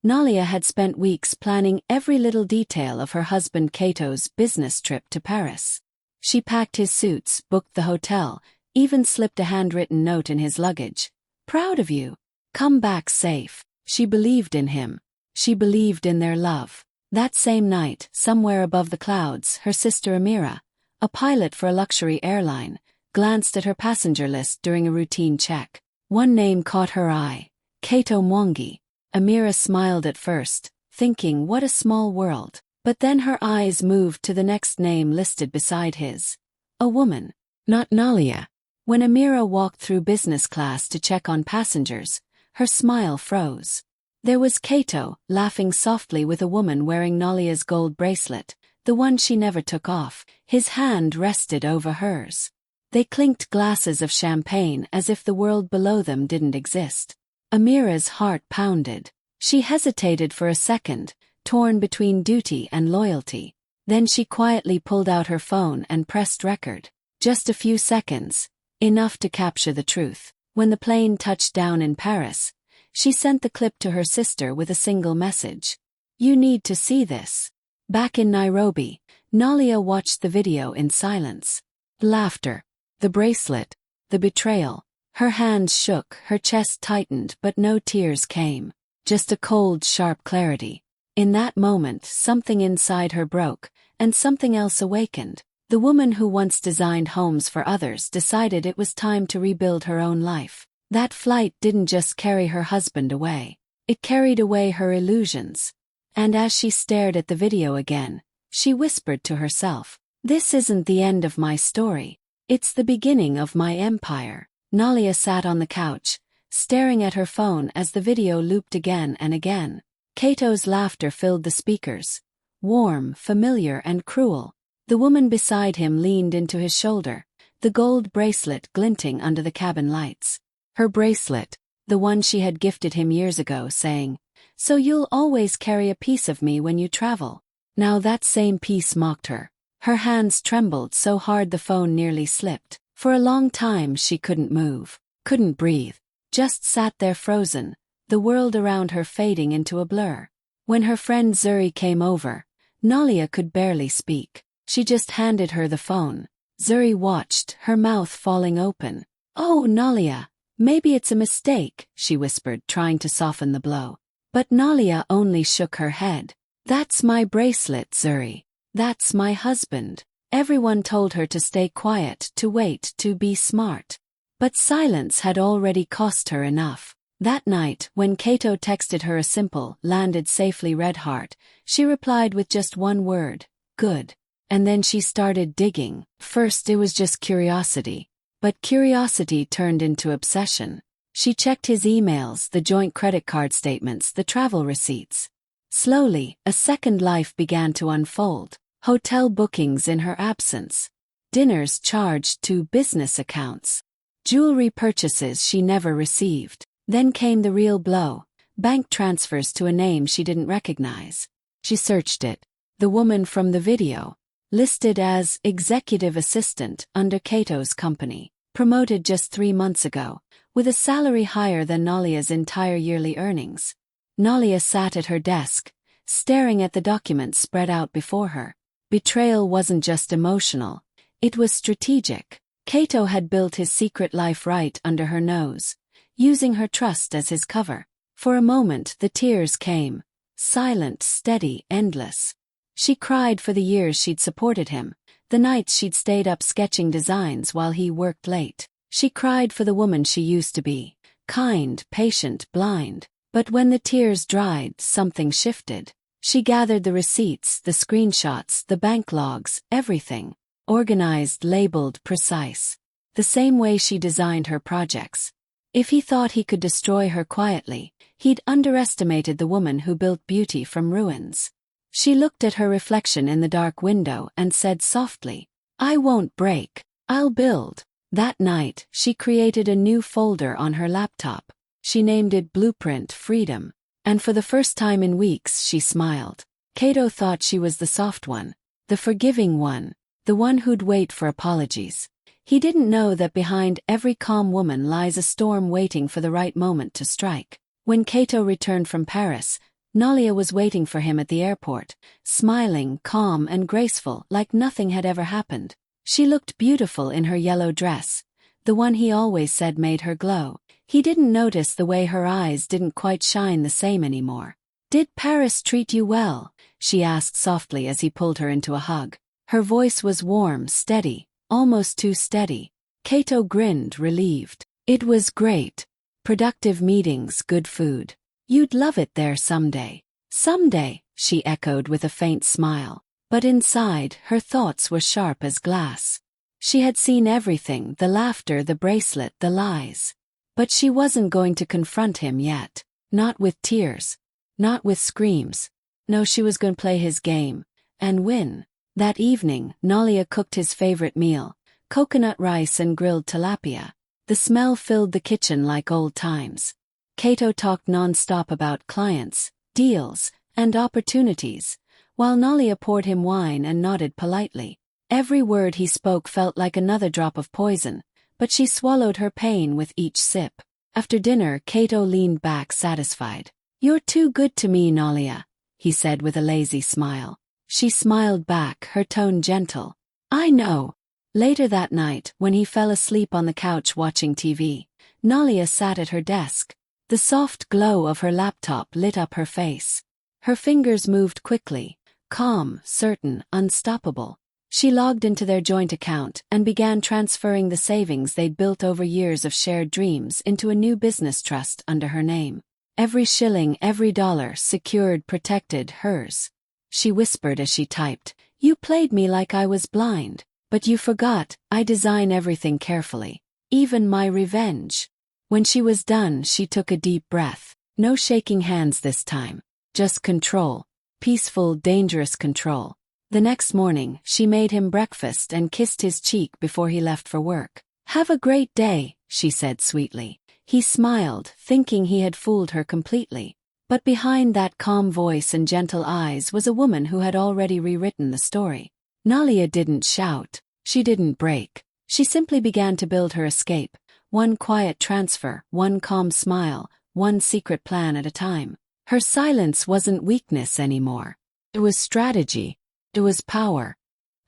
Nalia had spent weeks planning every little detail of her husband Kato's business trip to Paris. She packed his suits, booked the hotel, even slipped a handwritten note in his luggage. "Proud of you. Come back safe." She believed in him. She believed in their love. That same night, somewhere above the clouds, her sister Amira, a pilot for a luxury airline, glanced at her passenger list during a routine check. One name caught her eye: Kato Mwangi. Amira smiled at first, thinking what a small world. But then her eyes moved to the next name listed beside his. A woman. Not Nalia. When Amira walked through business class to check on passengers, her smile froze. There was Kato, laughing softly with a woman wearing Nalia's gold bracelet, the one she never took off. His hand rested over hers. They clinked glasses of champagne as if the world below them didn't exist. Amira's heart pounded. She hesitated for a second, torn between duty and loyalty. Then she quietly pulled out her phone and pressed record. Just a few seconds, enough to capture the truth. When the plane touched down in Paris, she sent the clip to her sister with a single message. "You need to see this." Back in Nairobi, Nalia watched the video in silence. Laughter. The bracelet. The betrayal. Her hands shook, her chest tightened, but no tears came. Just a cold, sharp clarity. In that moment, something inside her broke, and something else awakened. The woman who once designed homes for others decided it was time to rebuild her own life. That flight didn't just carry her husband away. It carried away her illusions. And as she stared at the video again, she whispered to herself, "This isn't the end of my story. It's the beginning of my empire." Nalia sat on the couch, staring at her phone as the video looped again and again. Kato's laughter filled the speakers. Warm, familiar, and cruel. The woman beside him leaned into his shoulder, the gold bracelet glinting under the cabin lights. Her bracelet, the one she had gifted him years ago, saying, "So you'll always carry a piece of me when you travel." Now that same piece mocked her. Her hands trembled so hard the phone nearly slipped. For a long time she couldn't move, couldn't breathe, just sat there frozen, the world around her fading into a blur. When her friend Zuri came over, Nalia could barely speak. She just handed her the phone. Zuri watched, her mouth falling open. "Oh, Nalia, maybe it's a mistake," she whispered, trying to soften the blow. But Nalia only shook her head. "That's my bracelet, Zuri. That's my husband." Everyone told her to stay quiet, to wait, to be smart. But silence had already cost her enough. That night, when Kato texted her a simple, landed safely red heart, she replied with just one word: "Good." And then she started digging. First it was just curiosity. But curiosity turned into obsession. She checked his emails, the joint credit card statements, the travel receipts. Slowly, a second life began to unfold. Hotel bookings in her absence. Dinners charged to business accounts. Jewelry purchases she never received. Then came the real blow. Bank transfers to a name she didn't recognize. She searched it. The woman from the video. Listed as executive assistant under Kato's company. Promoted just 3 months ago. With a salary higher than Nalia's entire yearly earnings. Nalia sat at her desk, staring at the documents spread out before her. Betrayal wasn't just emotional, it was strategic. Kato had built his secret life right under her nose, using her trust as his cover. For a moment the tears came, silent, steady, endless. She cried for the years she'd supported him, the nights she'd stayed up sketching designs while he worked late. She cried for the woman she used to be, kind, patient, blind. But when the tears dried, something shifted. She gathered the receipts, the screenshots, the bank logs, everything. Organized, labeled, precise. The same way she designed her projects. If he thought he could destroy her quietly, he'd underestimated the woman who built beauty from ruins. She looked at her reflection in the dark window and said softly, "I won't break, I'll build." That night, she created a new folder on her laptop. She named it Blueprint Freedom. And for the first time in weeks she smiled. Kato thought she was the soft one, the forgiving one, the one who'd wait for apologies. He didn't know that behind every calm woman lies a storm waiting for the right moment to strike. When Kato returned from Paris, Nalia was waiting for him at the airport, smiling, calm and graceful like nothing had ever happened. She looked beautiful in her yellow dress, the one he always said made her glow. He didn't notice the way her eyes didn't quite shine the same anymore. "Did Paris treat you well?" she asked softly as he pulled her into a hug. Her voice was warm, steady, almost too steady. Kato grinned, relieved. "It was great. Productive meetings, good food. You'd love it there someday." "Someday," she echoed with a faint smile. But inside, her thoughts were sharp as glass. She had seen everything, the laughter, the bracelet, the lies. But she wasn't going to confront him yet. Not with tears. Not with screams. No, she was going to play his game. And win. That evening, Nalia cooked his favorite meal, coconut rice and grilled tilapia. The smell filled the kitchen like old times. Kato talked non-stop about clients, deals, and opportunities, while Nalia poured him wine and nodded politely. Every word he spoke felt like another drop of poison, but she swallowed her pain with each sip. After dinner, Kato leaned back satisfied. "You're too good to me, Nalia," he said with a lazy smile. She smiled back, her tone gentle. "I know." Later that night, when he fell asleep on the couch watching TV, Nalia sat at her desk. The soft glow of her laptop lit up her face. Her fingers moved quickly, calm, certain, unstoppable. She logged into their joint account and began transferring the savings they'd built over years of shared dreams into a new business trust under her name. Every shilling, every dollar, secured, protected, hers. She whispered as she typed, "You played me like I was blind. But you forgot, I design everything carefully. Even my revenge." When she was done, she took a deep breath. No shaking hands this time. Just control. Peaceful, dangerous control. The next morning, she made him breakfast and kissed his cheek before he left for work. "Have a great day," she said sweetly. He smiled, thinking he had fooled her completely. But behind that calm voice and gentle eyes was a woman who had already rewritten the story. Nalia didn't shout. She didn't break. She simply began to build her escape. One quiet transfer, one calm smile, one secret plan at a time. Her silence wasn't weakness anymore. It was strategy. It was power.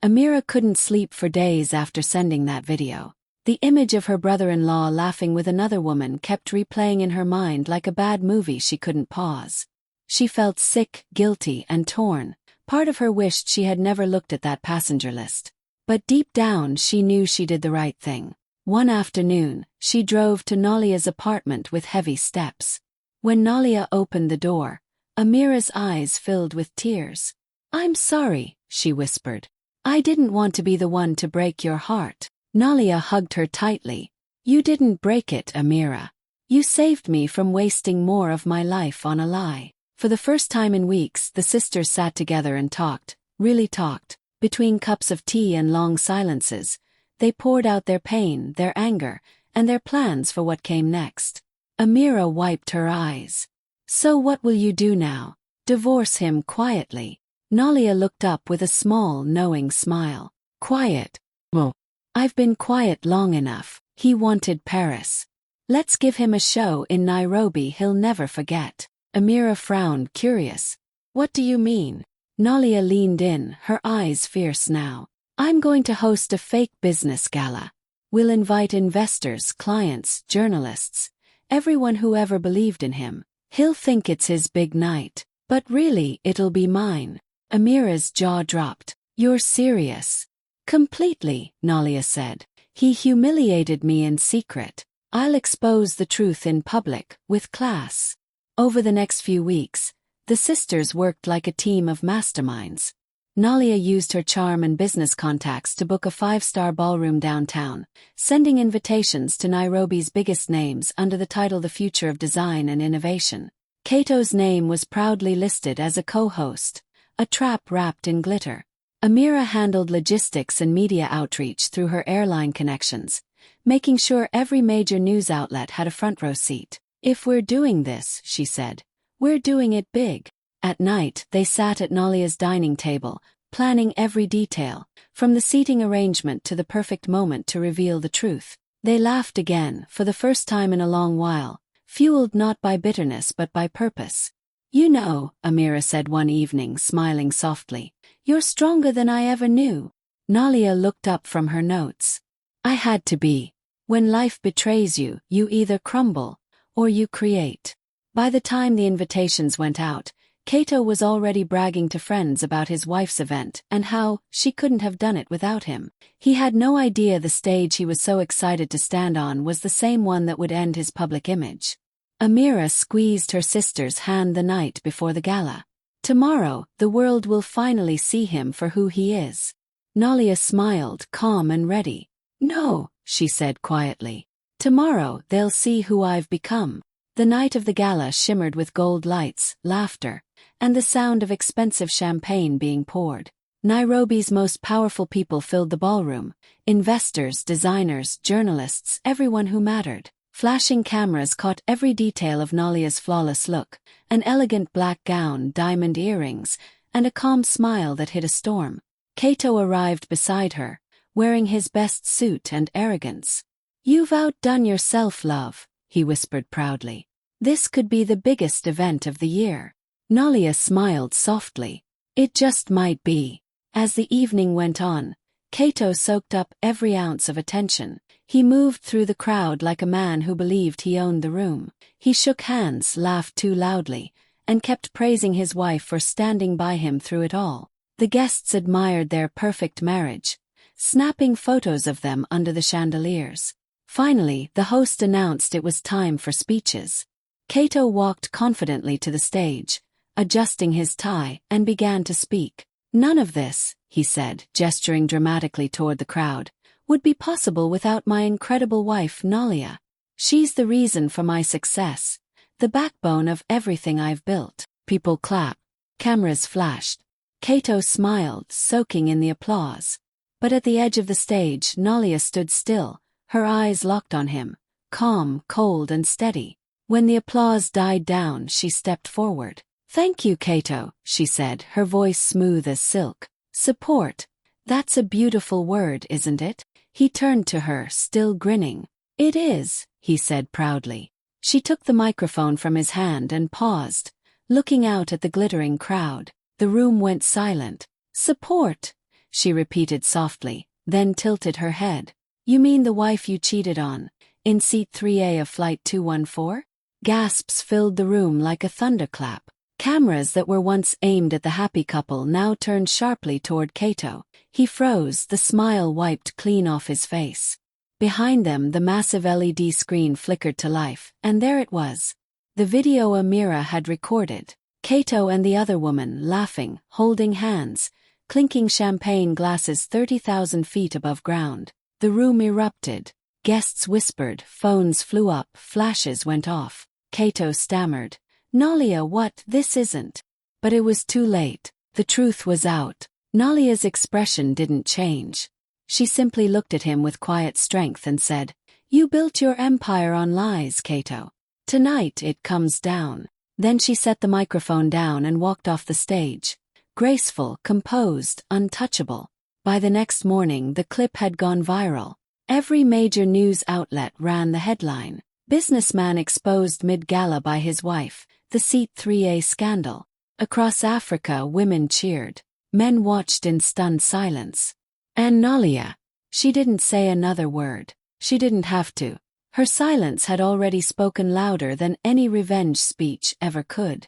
Amira couldn't sleep for days after sending that video. The image of her brother-in-law laughing with another woman kept replaying in her mind like a bad movie she couldn't pause. She felt sick, guilty, and torn. Part of her wished she had never looked at that passenger list. But deep down she knew she did the right thing. One afternoon, she drove to Nalia's apartment with heavy steps. When Nalia opened the door, Amira's eyes filled with tears. "I'm sorry," she whispered. "I didn't want to be the one to break your heart." Nalia hugged her tightly. "You didn't break it, Amira. You saved me from wasting more of my life on a lie." For the first time in weeks, the sisters sat together and talked, really talked. Between cups of tea and long silences, they poured out their pain, their anger, and their plans for what came next. Amira wiped her eyes. "So what will you do now? Divorce him quietly?" Nalia looked up with a small, knowing smile. "Quiet? Well, I've been quiet long enough." He wanted Paris. "Let's give him a show in Nairobi he'll never forget." Amira frowned, curious. "What do you mean?" Nalia leaned in, her eyes fierce now. "I'm going to host a fake business gala. We'll invite investors, clients, journalists, everyone who ever believed in him. He'll think it's his big night. But really, it'll be mine." Amira's jaw dropped. "You're serious?" "Completely," Nalia said. "He humiliated me in secret. I'll expose the truth in public, with class." Over the next few weeks, the sisters worked like a team of masterminds. Nalia used her charm and business contacts to book a 5-star ballroom downtown, sending invitations to Nairobi's biggest names under the title The Future of Design and Innovation. Kato's name was proudly listed as a co-host, a trap wrapped in glitter. Amira handled logistics and media outreach through her airline connections, making sure every major news outlet had a front-row seat. "If we're doing this," she said, "we're doing it big." At night, they sat at Nalia's dining table, planning every detail, from the seating arrangement to the perfect moment to reveal the truth. They laughed again, for the first time in a long while, fueled not by bitterness but by purpose. You know, Amira said one evening, smiling softly, you're stronger than I ever knew. Nalia looked up from her notes. I had to be. When life betrays you, you either crumble, or you create. By the time the invitations went out, Kato was already bragging to friends about his wife's event and how she couldn't have done it without him. He had no idea the stage he was so excited to stand on was the same one that would end his public image. Amira squeezed her sister's hand the night before the gala. Tomorrow, the world will finally see him for who he is. Nalia smiled, calm and ready. No, she said quietly. Tomorrow, they'll see who I've become. The night of the gala shimmered with gold lights, laughter, and the sound of expensive champagne being poured. Nairobi's most powerful people filled the ballroom. Investors, designers, journalists, everyone who mattered. Flashing cameras caught every detail of Nalia's flawless look, an elegant black gown, diamond earrings, and a calm smile that hid a storm. Kato arrived beside her, wearing his best suit and arrogance. You've outdone yourself, love, he whispered proudly. This could be the biggest event of the year. Nalia smiled softly. It just might be. As the evening went on, Kato soaked up every ounce of attention. He moved through the crowd like a man who believed he owned the room. He shook hands, laughed too loudly, and kept praising his wife for standing by him through it all. The guests admired their perfect marriage, snapping photos of them under the chandeliers. Finally, the host announced it was time for speeches. Kato walked confidently to the stage, adjusting his tie, and began to speak. None of this, he said, gesturing dramatically toward the crowd, would be possible without my incredible wife, Nalia. She's the reason for my success, the backbone of everything I've built. People clapped. Cameras flashed. Kato smiled, soaking in the applause. But at the edge of the stage, Nalia stood still, her eyes locked on him, calm, cold and steady. When the applause died down, she stepped forward. Thank you, Kato, she said, her voice smooth as silk. Support. That's a beautiful word, isn't it? He turned to her, still grinning. It is, he said proudly. She took the microphone from his hand and paused, looking out at the glittering crowd. The room went silent. Support, she repeated softly, then tilted her head. You mean the wife you cheated on, in seat 3A of Flight 214? Gasps filled the room like a thunderclap. Cameras that were once aimed at the happy couple now turned sharply toward Kato. He froze, the smile wiped clean off his face. Behind them, the massive LED screen flickered to life, and there it was. The video Amira had recorded. Kato and the other woman, laughing, holding hands, clinking champagne glasses 30,000 feet above ground. The room erupted. Guests whispered, phones flew up, flashes went off. Kato stammered, Nalia, what? This isn't. But it was too late. The truth was out. Nalia's expression didn't change. She simply looked at him with quiet strength and said, You built your empire on lies, Kato. Tonight it comes down. Then she set the microphone down and walked off the stage. Graceful, composed, untouchable. By the next morning, the clip had gone viral. Every major news outlet ran the headline. Businessman exposed mid-gala by his wife, the Seat 3A scandal. Across Africa, women cheered. Men watched in stunned silence. And Nalia? She didn't say another word. She didn't have to. Her silence had already spoken louder than any revenge speech ever could.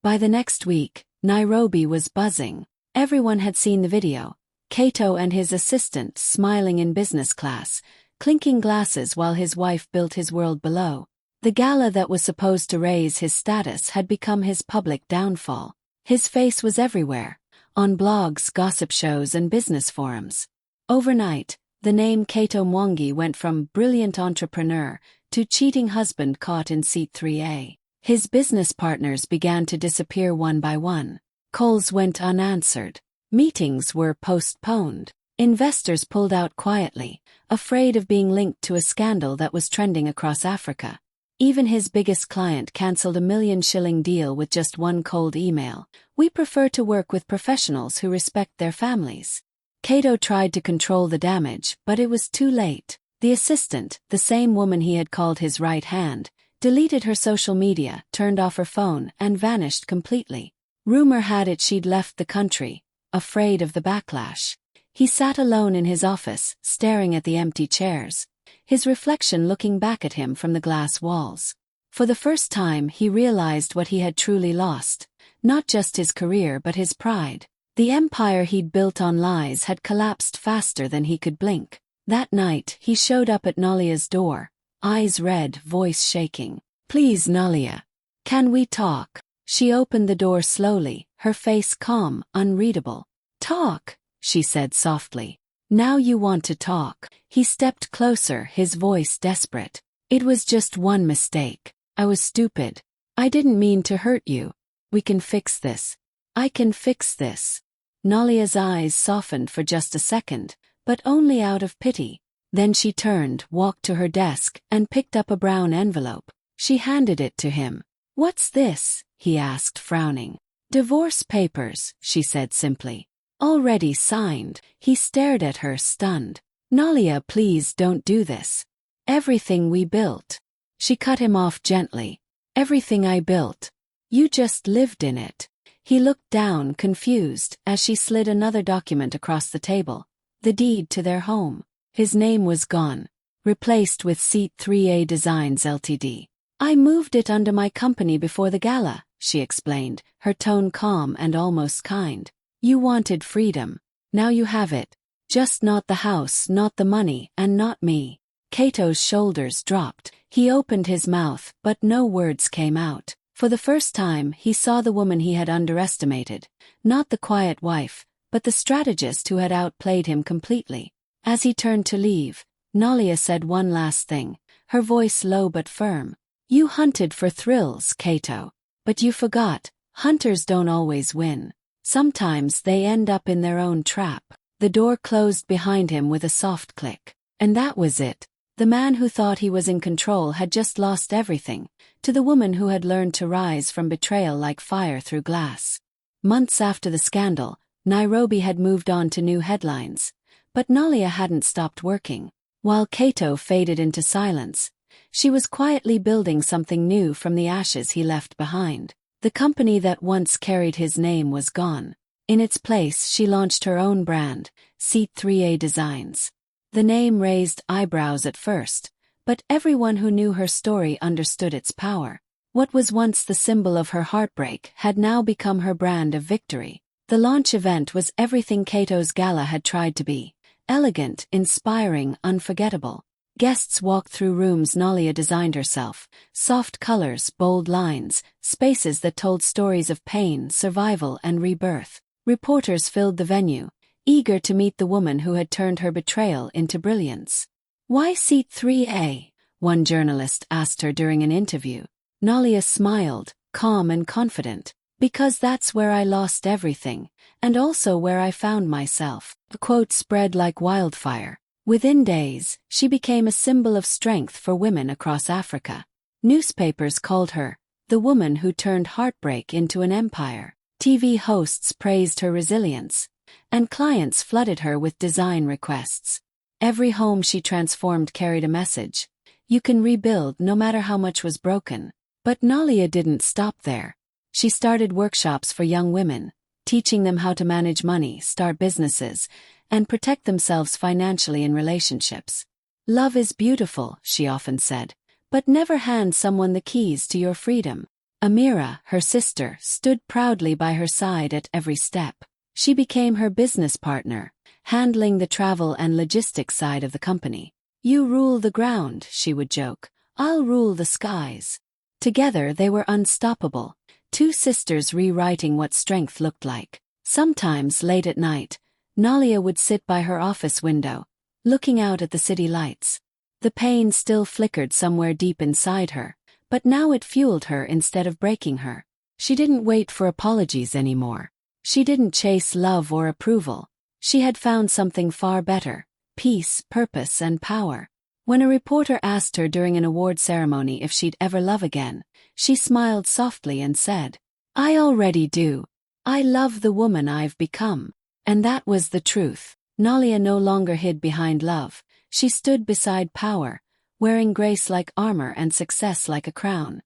By the next week, Nairobi was buzzing. Everyone had seen the video. Kato and his assistant smiling in business class, clinking glasses while his wife built his world below. The gala that was supposed to raise his status had become his public downfall. His face was everywhere, on blogs, gossip shows and business forums. Overnight, the name Kato Mwangi went from brilliant entrepreneur to cheating husband caught in seat 3A. His business partners began to disappear one by one. Calls went unanswered. Meetings were postponed. Investors pulled out quietly, afraid of being linked to a scandal that was trending across Africa. Even his biggest client cancelled a $1 million deal with just one cold email. We prefer to work with professionals who respect their families. Kato tried to control the damage, but it was too late. The assistant, the same woman he had called his right hand, deleted her social media, turned off her phone, and vanished completely. Rumor had it she'd left the country, afraid of the backlash. He sat alone in his office, staring at the empty chairs, his reflection looking back at him from the glass walls. For the first time he realized what he had truly lost, not just his career but his pride. The empire he'd built on lies had collapsed faster than he could blink. That night he showed up at Nalia's door, eyes red, voice shaking. "Please, Nalia. Can we talk?" She opened the door slowly, her face calm, unreadable. "Talk," she said softly. "Now you want to talk." He stepped closer, his voice desperate. "It was just one mistake. I was stupid. I didn't mean to hurt you. We can fix this. I can fix this." Nalia's eyes softened for just a second, but only out of pity. Then she turned, walked to her desk, and picked up a brown envelope. She handed it to him. "What's this?" he asked, frowning. "Divorce papers," she said simply. "Already signed." He stared at her, stunned. "Nalia, please don't do this. Everything we built." She cut him off gently. "Everything I built. You just lived in it." He looked down, confused, as she slid another document across the table. The deed to their home. His name was gone, replaced with Seat 3A Designs Ltd. "I moved it under my company before the gala," she explained, her tone calm and almost kind. "You wanted freedom. Now you have it. Just not the house, not the money, and not me." Kato's shoulders dropped. He opened his mouth, but no words came out. For the first time, he saw the woman he had underestimated, not the quiet wife, but the strategist who had outplayed him completely. As he turned to leave, Nalia said one last thing, her voice low but firm. "You hunted for thrills, Kato. But you forgot, hunters don't always win. Sometimes they end up in their own trap." The door closed behind him with a soft click. And that was it. The man who thought he was in control had just lost everything, to the woman who had learned to rise from betrayal like fire through glass. Months after the scandal, Nairobi had moved on to new headlines. But Nalia hadn't stopped working. While Kato faded into silence, she was quietly building something new from the ashes he left behind. The company that once carried his name was gone. In its place, she launched her own brand, Seat 3A Designs. The name raised eyebrows at first, but everyone who knew her story understood its power. What was once the symbol of her heartbreak had now become her brand of victory. The launch event was everything Kato's gala had tried to be: elegant, inspiring, unforgettable. Guests walked through rooms Nalia designed herself, soft colors, bold lines, spaces that told stories of pain, survival, and rebirth. Reporters filled the venue, eager to meet the woman who had turned her betrayal into brilliance. "Why Seat 3A?" one journalist asked her during an interview. Nalia smiled, calm and confident. "Because that's where I lost everything, and also where I found myself." The quote spread like wildfire. Within days, she became a symbol of strength for women across Africa. Newspapers called her the woman who turned heartbreak into an empire. TV hosts praised her resilience, and clients flooded her with design requests. Every home she transformed carried a message. You can rebuild no matter how much was broken. But Nalia didn't stop there. She started workshops for young women, teaching them how to manage money, start businesses, and protect themselves financially in relationships. "Love is beautiful," she often said, "but never hand someone the keys to your freedom." Amira, her sister, stood proudly by her side at every step. She became her business partner, handling the travel and logistics side of the company. "You rule the ground," she would joke. "I'll rule the skies." Together they were unstoppable, two sisters rewriting what strength looked like. Sometimes, late at night, Nalia would sit by her office window, looking out at the city lights. The pain still flickered somewhere deep inside her, but now it fueled her instead of breaking her. She didn't wait for apologies anymore. She didn't chase love or approval. She had found something far better: peace, purpose, and power. When a reporter asked her during an award ceremony if she'd ever love again, she smiled softly and said, "I already do. I love the woman I've become." And that was the truth. Nalia no longer hid behind love. She stood beside power, wearing grace like armor and success like a crown.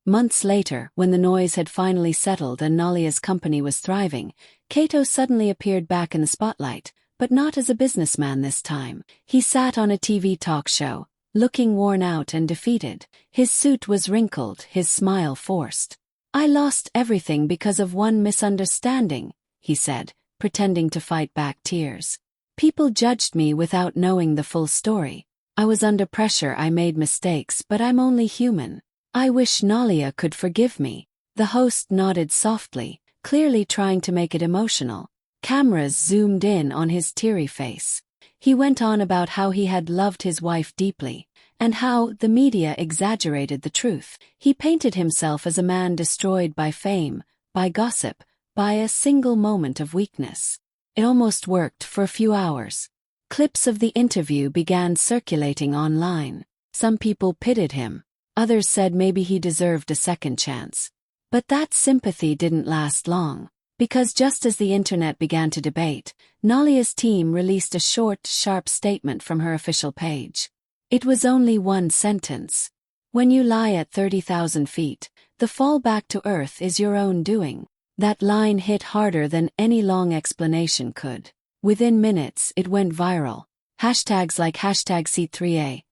Months later, when the noise had finally settled and Nalia's company was thriving, Kato suddenly appeared back in the spotlight, but not as a businessman this time. He sat on a TV talk show, looking worn out and defeated. His suit was wrinkled, his smile forced. "I lost everything because of one misunderstanding," he said, pretending to fight back tears. "People judged me without knowing the full story. I was under pressure, I made mistakes, but I'm only human. I wish Nalia could forgive me." The host nodded softly, clearly trying to make it emotional. Cameras zoomed in on his teary face. He went on about how he had loved his wife deeply, and how the media exaggerated the truth. He painted himself as a man destroyed by fame, by gossip, by a single moment of weakness. It almost worked for a few hours. Clips of the interview began circulating online. Some people pitied him. Others said maybe he deserved a second chance. But that sympathy didn't last long, because just as the internet began to debate, Nalia's team released a short, sharp statement from her official page. It was only one sentence. "When you lie at 30,000 feet, the fall back to Earth is your own doing." That line hit harder than any long explanation could. Within minutes, it went viral. Hashtags like #Seat3A,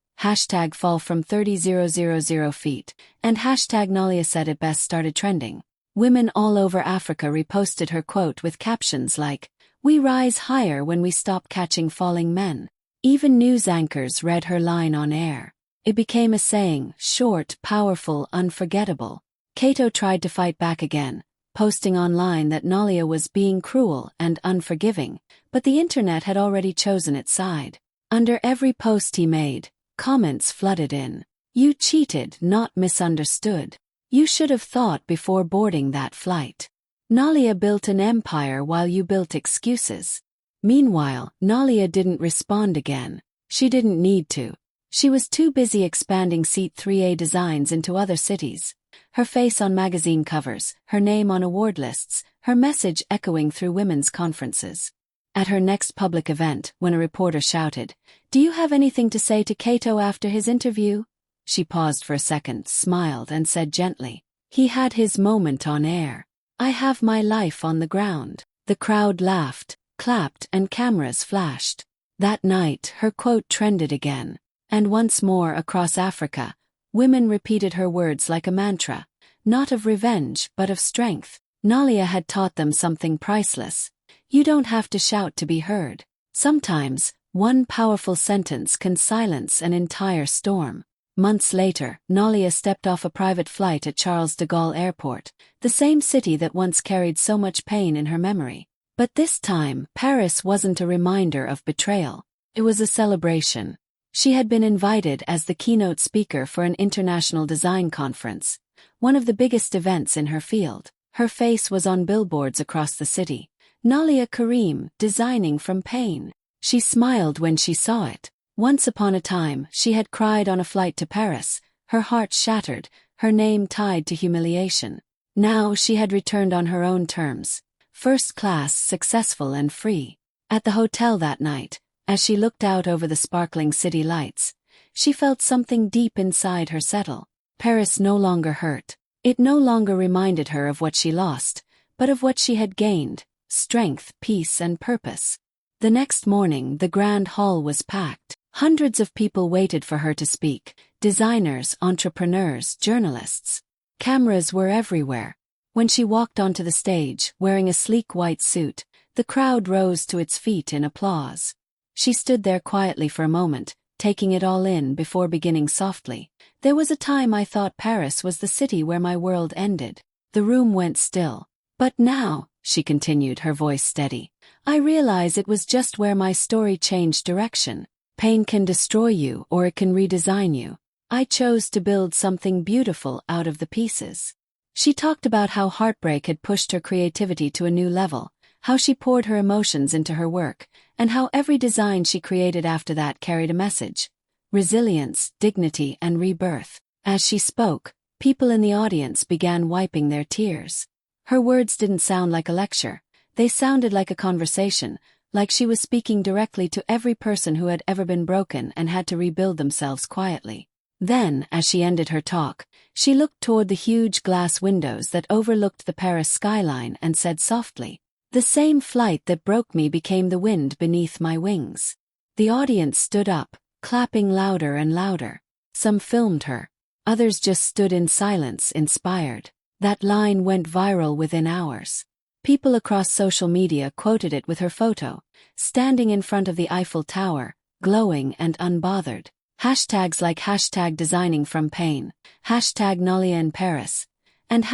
#fall from 30,000 feet, and #Nalia said it best started trending. Women all over Africa reposted her quote with captions like, "We rise higher when we stop catching falling men." Even news anchors read her line on air. It became a saying, short, powerful, unforgettable. Kato tried to fight back again, posting online that Nalia was being cruel and unforgiving, but the internet had already chosen its side. Under every post he made, comments flooded in. "You cheated, not misunderstood. You should have thought before boarding that flight. Nalia built an empire while you built excuses." Meanwhile, Nalia didn't respond again. She didn't need to. She was too busy expanding Seat 3A designs into other cities. Her face on magazine covers, her name on award lists, her message echoing through women's conferences. At her next public event, when a reporter shouted, "Do you have anything to say to Kato after his interview?" She paused for a second, smiled, and said gently, "He had his moment on air. I have my life on the ground." The crowd laughed, clapped, and cameras flashed. That night, her quote trended again. And once more across Africa, women repeated her words like a mantra, not of revenge, but of strength. Nalia had taught them something priceless. You don't have to shout to be heard. Sometimes, one powerful sentence can silence an entire storm. Months later, Nalia stepped off a private flight at Charles de Gaulle Airport, the same city that once carried so much pain in her memory. But this time, Paris wasn't a reminder of betrayal. It was a celebration. She had been invited as the keynote speaker for an international design conference, one of the biggest events in her field. Her face was on billboards across the city. Nalia Karim, designing from pain. She smiled when she saw it. Once upon a time, she had cried on a flight to Paris, her heart shattered, her name tied to humiliation. Now she had returned on her own terms, first class, successful and free. At the hotel that night, as she looked out over the sparkling city lights, she felt something deep inside her settle. Paris no longer hurt. It no longer reminded her of what she lost, but of what she had gained, strength, peace, and purpose. The next morning, the grand hall was packed. Hundreds of people waited for her to speak, designers, entrepreneurs, journalists. Cameras were everywhere. When she walked onto the stage, wearing a sleek white suit, the crowd rose to its feet in applause. She stood there quietly for a moment, taking it all in before beginning softly. "There was a time I thought Paris was the city where my world ended." The room went still. "But now," she continued, her voice steady, "I realize it was just where my story changed direction. Pain can destroy you or it can redesign you. I chose to build something beautiful out of the pieces." She talked about how heartbreak had pushed her creativity to a new level, how she poured her emotions into her work, and how every design she created after that carried a message: resilience, dignity, and rebirth. As she spoke, people in the audience began wiping their tears. Her words didn't sound like a lecture. They sounded like a conversation, like she was speaking directly to every person who had ever been broken and had to rebuild themselves quietly. Then, as she ended her talk, she looked toward the huge glass windows that overlooked the Paris skyline and said softly, "The same flight that broke me became the wind beneath my wings." The audience stood up, clapping louder and louder. Some filmed her. Others just stood in silence, inspired. That line went viral within hours. People across social media quoted it with her photo, standing in front of the Eiffel Tower, glowing and unbothered. Hashtags like #DesigningFromPain, #NoliaInParis, and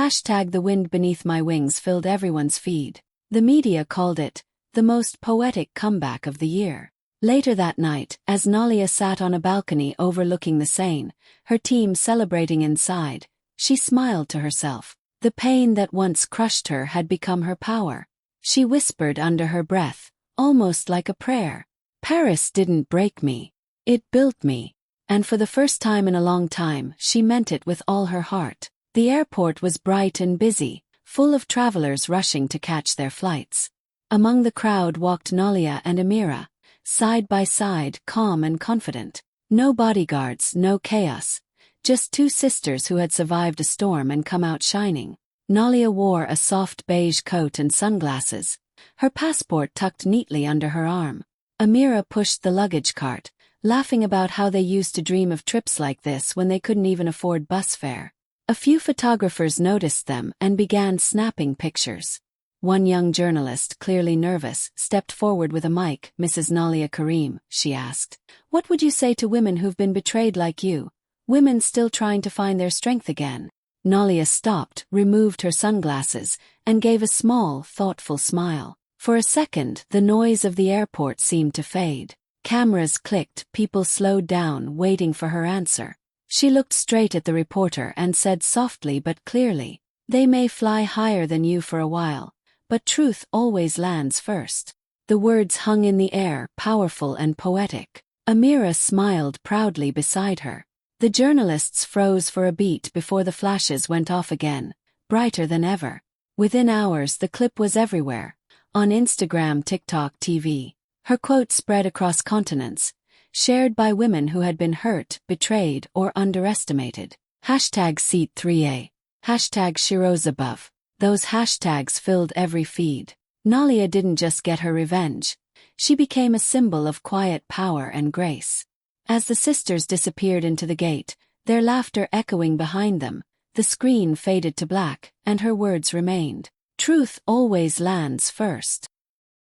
#The Wind Beneath My Wings filled everyone's feed. The media called it the most poetic comeback of the year. Later that night, as Nolia sat on a balcony overlooking the Seine, her team celebrating inside, she smiled to herself. The pain that once crushed her had become her power. She whispered under her breath, almost like a prayer, "Paris didn't break me. It built me." And for the first time in a long time, she meant it with all her heart. The airport was bright and busy, full of travelers rushing to catch their flights. Among the crowd walked Nolia and Amira, side by side, calm and confident. No bodyguards, no chaos. Just two sisters who had survived a storm and come out shining. Nolia wore a soft beige coat and sunglasses, her passport tucked neatly under her arm. Amira pushed the luggage cart, laughing about how they used to dream of trips like this when they couldn't even afford bus fare. A few photographers noticed them and began snapping pictures. One young journalist, clearly nervous, stepped forward with a mic. "Mrs. Nolia Karim," she asked, "what would you say to women who've been betrayed like you? Women still trying to find their strength again?" Nolia stopped, removed her sunglasses, and gave a small, thoughtful smile. For a second, the noise of the airport seemed to fade. Cameras clicked, people slowed down, waiting for her answer. She looked straight at the reporter and said softly but clearly, "They may fly higher than you for a while, but truth always lands first." The words hung in the air, powerful and poetic. Amira smiled proudly beside her. The journalists froze for a beat before the flashes went off again, brighter than ever. Within hours the clip was everywhere, on Instagram, TikTok, TV. Her quote spread across continents, shared by women who had been hurt, betrayed, or underestimated. #Seat3A. #Shirozabov. Those hashtags filled every feed. Nolia didn't just get her revenge. She became a symbol of quiet power and grace. As the sisters disappeared into the gate, their laughter echoing behind them, the screen faded to black, and her words remained. Truth always lands first.